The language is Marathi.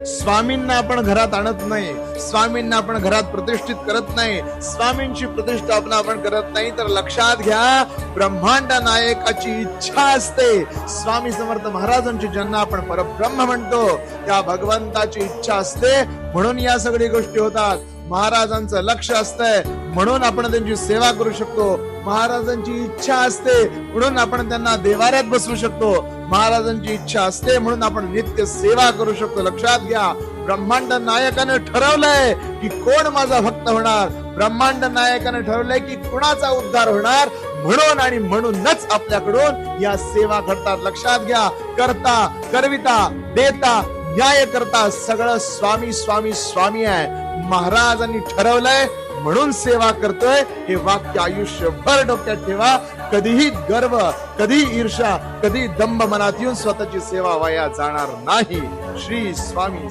स्वामींना आपण घरात आणत नाही, स्वामींना आपण घरात प्रतिष्ठित करत नाही, स्वामींची प्रतिष्ठापना आपण करत नाही, तर लक्षात घ्या ब्रह्मांड नायकाची इच्छा असते. स्वामी समर्थ महाराजांची ज्यांना आपण परब्रह्म म्हणतो त्या भगवंताची इच्छा असते, म्हणून या सगळ्या गोष्टी होतात. महाराजांचं लक्ष असतंय म्हणून आपण त्यांची सेवा करू शकतो. महाराजांची इच्छा असते म्हणून आपण त्यांना देवाऱ्यात बसवू शकतो. महाराजांची इच्छा असते म्हणून आपण नित्य सेवा करू शकतो. लक्षात घ्या ब्रह्मांड नायकाने ठरवलंय की कोण माझा भक्त होणार. ब्रह्मांड नायकाने ठरवलंय की कुणाचा उद्धार होणार, म्हणून आणि म्हणूनच आपल्याकडून या सेवा घडतात. लक्षात घ्या करता करविता देता न्याय करता सगळं स्वामी स्वामी स्वामी आहे. महाराजांनी ठरवलंय म्हणून सेवा करतोय. हे वाक्य आयुष्यभर डोक्यात ठेवा. कधीही गर्व, कधी ईर्ष्या, कधी दंभ मनात येऊन स्वतःची सेवा वाया जाणार नाही. श्री स्वामी.